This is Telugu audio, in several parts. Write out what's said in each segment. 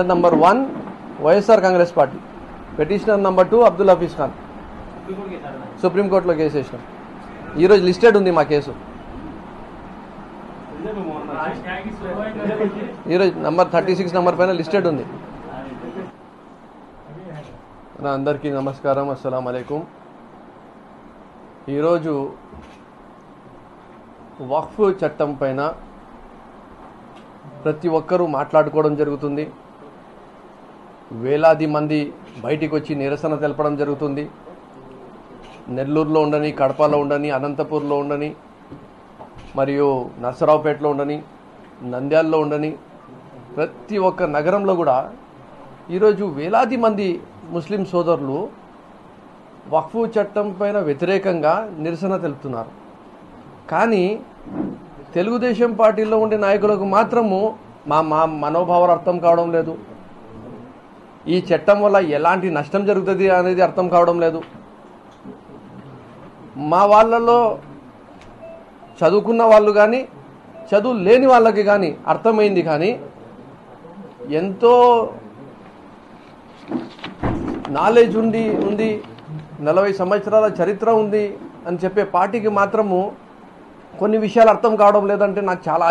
Petitioner number 1 YSR Congress Party, petitioner number 2 Abdul Hafeez Khan. సుప్రీంకోర్టులో కేసు వేసినాం. ఈరోజు లిస్టెడ్ ఉంది మా కేసు. ఈరోజు నంబర్ 36 నంబర్ పైన లిస్టెడ్ ఉంది. అందరికీ నమస్కారం, అస్సలాం అలైకుం. ఈరోజు వక్ఫ్ చట్టం పైన ప్రతి ఒక్కరూ మాట్లాడుకోవడం జరుగుతుంది. వేలాది మంది బయటికి వచ్చి నిరసన తెలపడం జరుగుతుంది. నెల్లూరులో ఉండని, కడపలో ఉండని, అనంతపూర్లో ఉండని, మరియు నర్సరావుపేటలో ఉండని, నంద్యాలలో ఉండని, ప్రతి ఒక్క నగరంలో కూడా ఈరోజు వేలాది మంది ముస్లిం సోదరులు వక్ఫ్ చట్టం పైన వ్యతిరేకంగా నిరసన తెలుపుతున్నారు. కానీ తెలుగుదేశం పార్టీలో ఉండే నాయకులకు మాత్రము మా మనోభావాలు అర్థం కావడం లేదు. ఈ చట్టం వల్ల ఎలాంటి నష్టం జరుగుతుంది అనేది అర్థం కావడం లేదు. మా వాళ్ళలో చదువుకున్న వాళ్ళు కానీ చదువు లేని వాళ్ళకి కానీ అర్థమైంది. కానీ ఎంతో నాలెడ్జ్ ఉంది 40 సంవత్సరాల చరిత్ర ఉంది అని చెప్పే పార్టీకి మాత్రము కొన్ని విషయాలు అర్థం కావడం లేదంటే నాకు చాలా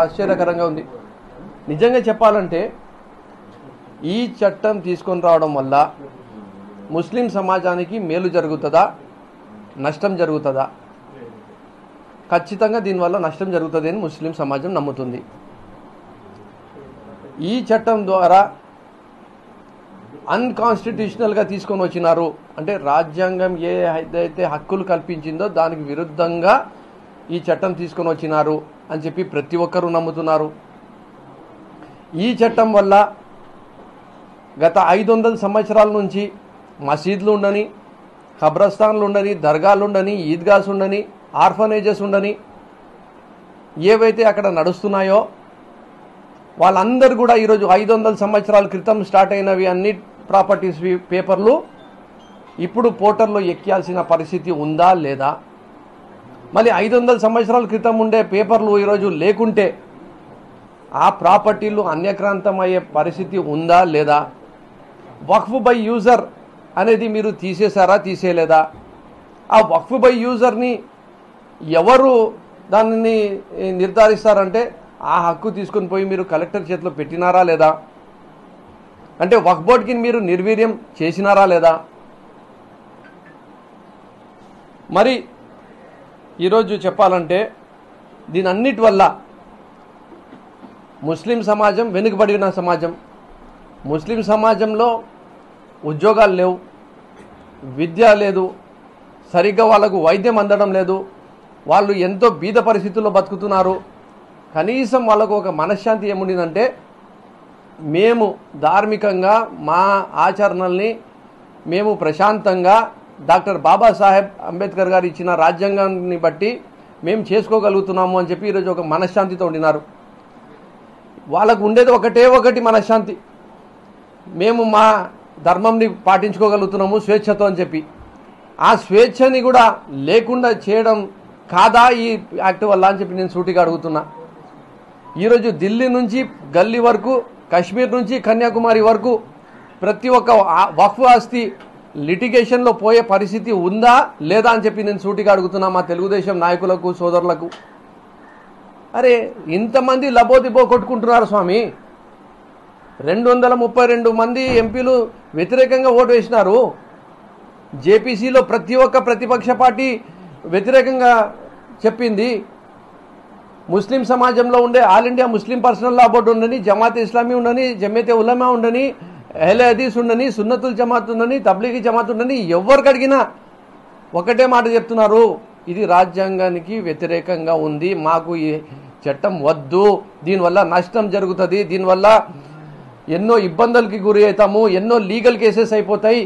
ఆశ్చర్యకరంగా ఉంది. నిజంగా చెప్పాలంటే ఈ చట్టం తీసుకొని రావడం వల్ల ముస్లిం సమాజానికి మేలు జరుగుతుందా, నష్టం జరుగుతుందా? ఖచ్చితంగా దీనివల్ల నష్టం జరుగుతుంది అని ముస్లిం సమాజం నమ్ముతుంది. ఈ చట్టం ద్వారా అన్కాన్స్టిట్యూషనల్గా తీసుకొని వచ్చినారు అంటే రాజ్యాంగం ఏదైతే హక్కులు కల్పించిందో దానికి విరుద్ధంగా ఈ చట్టం తీసుకొని వచ్చినారు అని చెప్పి ప్రతి ఒక్కరూ నమ్ముతున్నారు. ఈ చట్టం వల్ల గత 500 సంవత్సరాల నుంచి మసీదులు ఉండని, ఖబ్రస్థాన్లు ఉండని, దర్గాలు ఉండని, ఈద్గాస్ ఉండని, ఆర్ఫనేజెస్ ఉండని, ఏవైతే అక్కడ నడుస్తున్నాయో వాళ్ళందరూ కూడా ఈరోజు 500 సంవత్సరాల క్రితం స్టార్ట్ అయినవి అన్ని ప్రాపర్టీస్ పేపర్లు ఇప్పుడు పోర్టల్లో ఎక్కాల్సిన పరిస్థితి ఉందా లేదా? మళ్ళీ 500 సంవత్సరాల క్రితం ఉండే పేపర్లు ఈరోజు లేకుంటే ఆ ప్రాపర్టీలు అన్యక్రాంతమయ్యే పరిస్థితి ఉందా లేదా? వక్ఫ్ బై యూజర్ అనేది మీరు తీసేశారా, తీసేయలేదా? ఆ వక్ఫ్ బై యూజర్ని ఎవరు దానిని నిర్ధారిస్తారంటే ఆ హక్కు తీసుకుని పోయి మీరు కలెక్టర్ చేతిలో పెట్టినారా లేదా? అంటే వక్ఫ్ బోర్డ్కి మీరు నిర్వీర్యం చేసినారా లేదా? మరి ఈరోజు చెప్పాలంటే దీని అన్నిటి వల్ల ముస్లిం సమాజం వెనుకబడిన సమాజం. ముస్లిం సమాజంలో ఉద్యోగాలు లేవు, విద్య లేదు, సరిగ్గా వాళ్ళకు వైద్యం అందడం లేదు, వాళ్ళు ఎంతో బీద పరిస్థితుల్లో బతుకుతున్నారు. కనీసం వాళ్ళకు ఒక మనశ్శాంతి ఏముండిందంటే మేము ధార్మికంగా మా ఆచరణల్ని మేము ప్రశాంతంగా డాక్టర్ బాబాసాహెబ్ అంబేద్కర్ గారు ఇచ్చిన రాజ్యాంగాన్ని బట్టి మేము చేసుకోగలుగుతున్నాము అని చెప్పి ఈరోజు ఒక మనశ్శాంతితో ఉండినారు. వాళ్ళకు ఉండేది ఒకటి మనశ్శాంతి, మేము మా ధర్మంని పాటించుకోగలుగుతున్నాము స్వేచ్ఛతో అని చెప్పి. ఆ స్వేచ్ఛని కూడా లేకుండా చేయడం కాదా ఈ యాక్ట్ వల్ల అని చెప్పి నేను సూటిగా అడుగుతున్నా. ఈరోజు ఢిల్లీ నుంచి గల్లీ వరకు, కాశ్మీర్ నుంచి కన్యాకుమారి వరకు ప్రతి ఒక్క వక్ఫ్ ఆస్తి లిటిగేషన్లో పోయే పరిస్థితి ఉందా లేదా అని చెప్పి నేను సూటిగా అడుగుతున్నా మా తెలుగుదేశం నాయకులకు, సోదరులకు. అరే ఇంతమంది లబోదిబో కొట్టుకుంటున్నారు స్వామి. 232 మంది ఎంపీలు వ్యతిరేకంగా ఓటు వేసినారు. జేపీసీలో ప్రతి ఒక్క ప్రతిపక్ష పార్టీ వ్యతిరేకంగా చెప్పింది. ముస్లిం సమాజంలో ఉండే ఆల్ ఇండియా ముస్లిం పర్సనల్ లా బోర్డు ఉండని, జమాత్ ఇస్లామీ ఉండని, జమీయతే ఉలమా ఉండని, అహ్లే హదీస్ ఉండని, సున్నతుల్ జమాత్ ఉండని, తబ్లీగీ జమాత్ ఉండని, ఎవరికి అడిగినా ఒకటే మాట చెప్తున్నారు, ఇది రాజ్యాంగానికి వ్యతిరేకంగా ఉంది, మాకు ఈ చట్టం వద్దు, దీనివల్ల నష్టం జరుగుతుంది, దీనివల్ల ఎన్నో ఇబ్బందులకి గురి అవుతాము, ఎన్నో లీగల్ కేసెస్ అయిపోతాయి,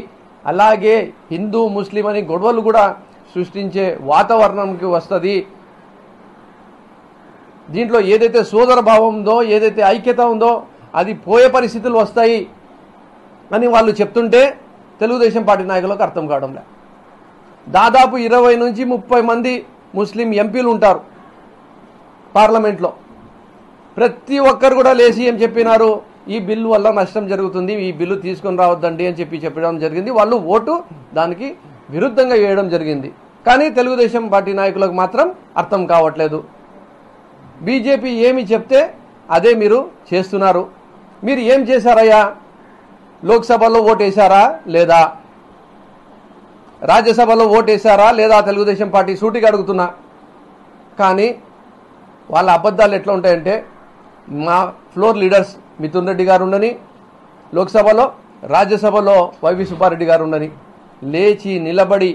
అలాగే హిందూ ముస్లిం అని గొడవలు కూడా సృష్టించే వాతావరణంకి వస్తుంది. దీంట్లో ఏదైతే సోదర భావం ఉందో, ఏదైతే ఐక్యత ఉందో అది పోయే పరిస్థితులు వస్తాయి అని వాళ్ళు చెప్తుంటే తెలుగుదేశం పార్టీ నాయకులకు అర్థం కావడం లేదు. దాదాపు 20 నుంచి 30 మంది ముస్లిం ఎంపీలు ఉంటారు పార్లమెంట్లో. ప్రతి ఒక్కరు కూడా లేచి ఏం చెప్పినారు, ఈ బిల్లు వల్ల నష్టం జరుగుతుంది, ఈ బిల్లు తీసుకొని రావద్దండి అని చెప్పడం జరిగింది. వాళ్ళు ఓటు దానికి విరుద్ధంగా వేయడం జరిగింది. కానీ తెలుగుదేశం పార్టీ నాయకులకు మాత్రం అర్థం కావట్లేదు. బీజేపీ ఏమి చెప్తే అదే మీరు చేస్తున్నారు. మీరు ఏం చేశారయ్యా? లోక్సభలో ఓటేశారా లేదా? రాజ్యసభలో ఓటేశారా లేదా? తెలుగుదేశం పార్టీ సూటిగా అడుగుతున్నా. కానీ వాళ్ళ అబద్ధాలు ఎట్లా ఉంటాయంటే, మా ఫ్లోర్ లీడర్స్ మిథున్ రెడ్డి గారు ఉండని లోక్సభలో, రాజ్యసభలో వైవి సుబ్బారెడ్డి గారు ఉండని లేచి నిలబడి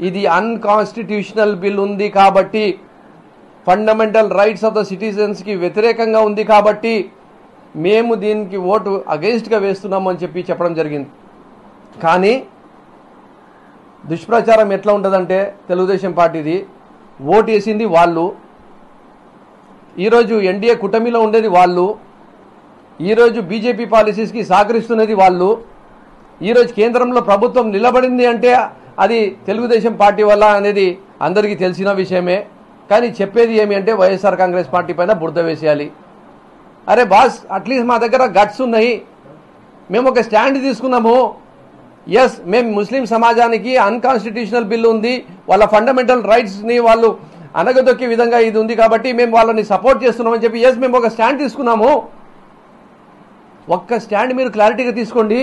ఇది అన్కాన్స్టిట్యూషనల్ బిల్ ఉంది కాబట్టి, ఫండమెంటల్ రైట్స్ ఆఫ్ ద సిటిజన్స్కి వ్యతిరేకంగా ఉంది కాబట్టి మేము దీనికి ఓటు అగెయిన్స్ట్గా వేస్తున్నాము అని చెప్పడం జరిగింది. కానీ దుష్ప్రచారం ఎట్లా ఉంటుందంటే, తెలుగుదేశం పార్టీది ఓటు వేసింది వాళ్ళు, ఈరోజు ఎన్డీఏ కూటమిలో ఉండేది వాళ్ళు, ఈరోజు బీజేపీ పాలసీస్కి సహకరిస్తున్నది వాళ్ళు, ఈరోజు కేంద్రంలో ప్రభుత్వం నిలబడింది అంటే అది తెలుగుదేశం పార్టీ వల్ల అనేది అందరికీ తెలిసిన విషయమే. కానీ చెప్పేది ఏమి అంటే వైఎస్ఆర్ కాంగ్రెస్ పార్టీ పైన బురద వేసేయాలి. అరే బాస్, అట్లీస్ట్ మా దగ్గర గట్స్ ఉన్నాయి, మేము ఒక స్టాండ్ తీసుకున్నాము. ఎస్, మేము ముస్లిం సమాజానికి అన్కాన్స్టిట్యూషనల్ బిల్లు ఉంది, వాళ్ళ ఫండమెంటల్ రైట్స్ని వాళ్ళు అనగదొక్కే విధంగా ఇది ఉంది కాబట్టి మేము వాళ్ళని సపోర్ట్ చేస్తున్నామని చెప్పి ఎస్ మేము ఒక స్టాండ్ తీసుకున్నాము. ఒక్క స్టాండ్ మీరు క్లారిటీగా తీసుకోండి.